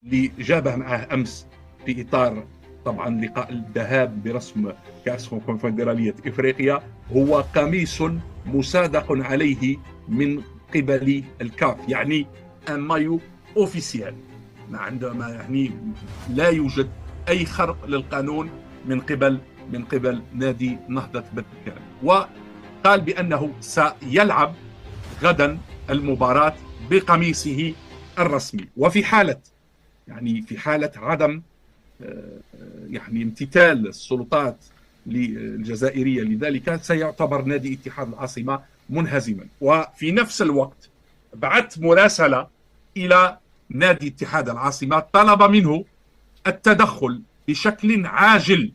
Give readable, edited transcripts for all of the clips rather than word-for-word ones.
اللي جابه معه امس في اطار طبعا لقاء الذهاب برسم كاس كونفدراليه افريقيا هو قميص مصادق عليه من قبل الكاف، يعني ان مايو اوفيسيال، ما عندما يعني لا يوجد اي خرق للقانون من قبل نادي نهضه بركان. وقال بانه سيلعب غدا المباراه بقميصه الرسمي، وفي حاله في حاله عدم يعني امتثال السلطات الجزائريه لذلك سيعتبر نادي اتحاد العاصمه منهزما. وفي نفس الوقت بعثت مراسله الى نادي اتحاد العاصمه طلب منه التدخل بشكل عاجل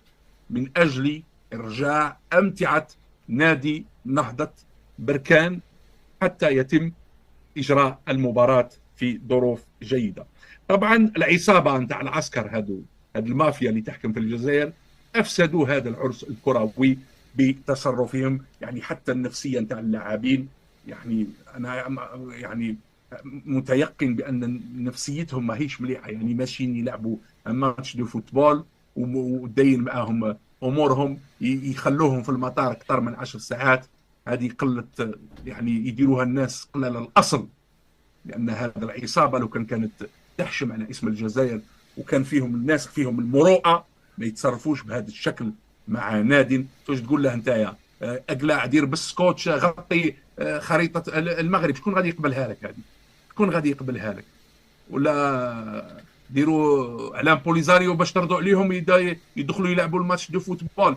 من اجل ارجاع امتعه نادي نهضه بركان حتى يتم اجراء المباراه في ظروف جيده. طبعا العصابه نتاع العسكر هذه المافيا اللي تحكم في الجزائر افسدوا هذا العرس الكروي بتصرفهم، يعني حتى النفسيه نتاع اللاعبين. يعني انا متيقن بان نفسيتهم ماهيش مليحه، يعني ماشيين يلعبوا ماتش دو فوتبول وداين معاهم امورهم، يخلوهم في المطار اكثر من 10 ساعات. هذه قله، يعني يديروها الناس قلال الاصل، لان هذا العصابه لو كانت تحشم على اسم الجزائر وكان فيهم الناس فيهم المروءه ما يتصرفوش بهذا الشكل مع نادي. توش تقول له انت اقلع دير بالسكوتش غطي خريطه المغرب، شكون غادي يقبلها لك؟ هذه شكون غادي يقبلها لك؟ ولا ديروا اعلام بوليزاريو باش ترضوا عليهم يدخلوا يلعبوا الماتش دو فوتبول.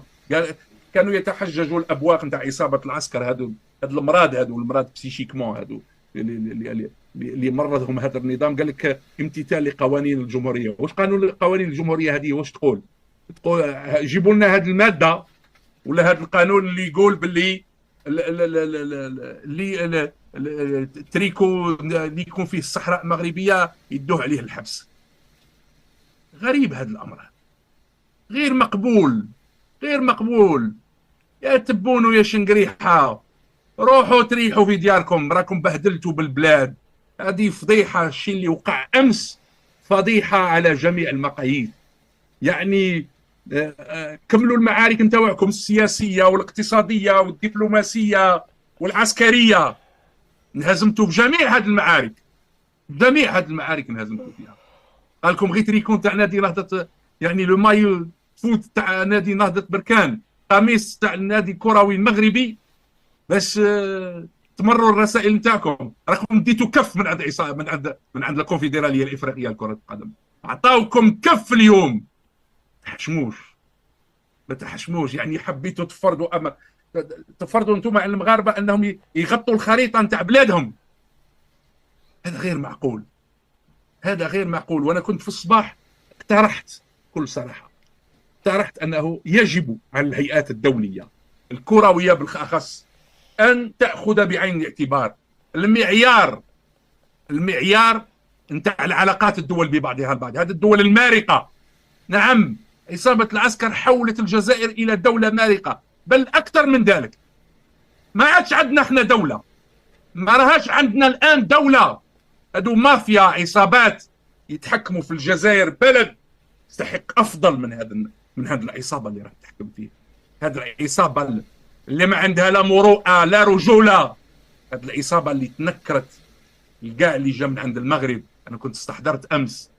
كانوا يتحججوا الابواق نتاع عصابه العسكر هذو، هاد المراد هذو المراد بسيشيكمون هذو اللي مرضهم هذا النظام. قال لك امتثال لقوانين الجمهوريه. واش قانون قوانين الجمهوريه هذه واش تقول جيبوا لنا هذه الماده ولا هذا القانون اللي يقول باللي اللي التريكو اللي يكون فيه الصحراء المغربيه يدوه عليه الحبس. غريب هذا الامر، غير مقبول، غير مقبول. يا تبونوا يا شنقريحه، روحوا تريحوا في دياركم، راكم بهدلتوا بالبلاد. هذه فضيحه، الشيء اللي وقع امس فضيحه على جميع المقاييس. يعني كملوا المعارك نتاعكم السياسيه والاقتصاديه والدبلوماسيه والعسكريه، انهزمتوا بجميع هذه المعارك، جميع هذه المعارك انهزمتوا فيها. قال لكم غير تريكون تاع نادي نهضه، يعني لو مايو فوت تاع نادي نهضه بركان، قميص تاع النادي الكروي المغربي، باش تمروا الرسائل نتاعكم. راكم ديتوا كف من عند عصابه، من عند الكونفدراليه الافريقيه لكره القدم، عطاوكم كف اليوم. ما تحشموش، يعني حبيتوا تفرضوا انتم على المغاربه انهم يغطوا الخريطه نتاع بلادهم. هذا غير معقول، هذا غير معقول. وانا كنت في الصباح اقترحت بكل صراحه، اقترحت انه يجب على الهيئات الدوليه الكرويه بالاخص ان تاخذ بعين الاعتبار المعيار نتاع العلاقات الدول ببعضها البعض. هذه الدول المارقه، نعم، عصابه العسكر حولت الجزائر الى دوله مارقه، بل اكثر من ذلك. ما عادش عندنا احنا دوله، ما راهاش عندنا الان دوله. هذو مافيا، عصابات يتحكموا في الجزائر. بلد يستحق افضل من هذه العصابه اللي راح تحكم فيه. هذه العصابه اللي ما عندها لا مروءه لا رجوله. هذه العصابه اللي تنكرت الكاع اللي جا من عند المغرب. انا كنت استحضرت امس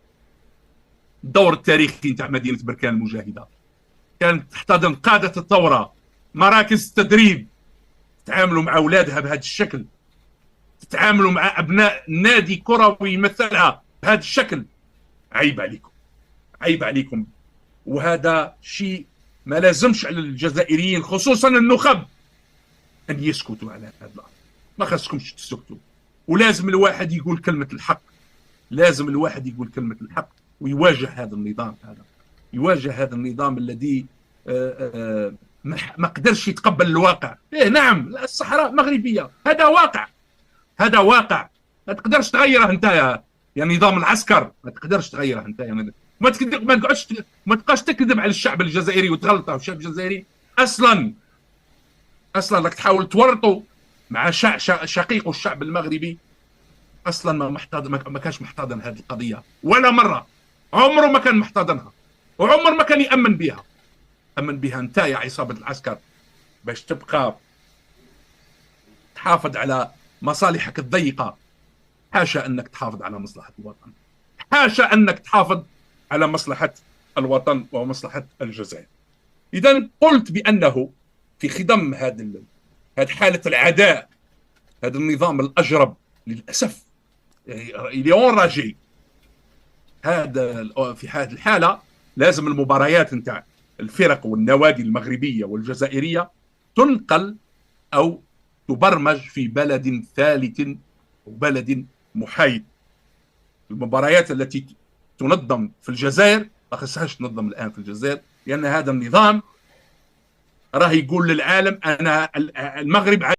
الدور التاريخي نتاع مدينه بركان المجاهده، كانت تحتضن قاده الثوره، مراكز التدريب، تتعاملوا مع اولادها بهذا الشكل، تتعاملوا مع ابناء نادي كروي يمثلها بهذا الشكل. عيب عليكم، عيب عليكم. وهذا شيء ما لازمش على الجزائريين خصوصا النخب ان يسكتوا على هذا الامر. ما خاصكمش تسكتوا، ولازم الواحد يقول كلمه الحق، لازم الواحد يقول كلمه الحق ويواجه هذا النظام، يواجه هذا النظام الذي ما قدرش يتقبل الواقع. إيه نعم، الصحراء مغربيه، هذا واقع، هذا واقع ما تقدرش تغيره انت يا نظام العسكر، ما تقدرش تغيره انت ما تبقاش تكذب على الشعب الجزائري وتغلطه على الشعب الجزائري. اصلا راك تحاول تورطه مع شقيقه الشعب المغربي. اصلا ما كانش محتضن هذه القضيه ولا مره. عمره ما كان محتضنها، وعمر ما كان يأمن بها. أمن بها أنت يا عصابة العسكر باش تبقى تحافظ على مصالحك الضيقة. حاشا أنك تحافظ على مصلحة الوطن، حاشا أنك تحافظ على مصلحة الوطن ومصلحة الجزائر. إذا قلت بأنه في خضم هذه حالة العداء، هذا النظام الأجرب للأسف اليوم راجي، هذا في هذه الحالة لازم المباريات نتاع الفرق والنوادي المغربية والجزائرية تنقل أو تبرمج في بلد ثالث وبلد محايد. المباريات التي تنظم في الجزائر ما خصهاش تنظم الآن في الجزائر، لأن هذا النظام راه يقول للعالم أنا المغرب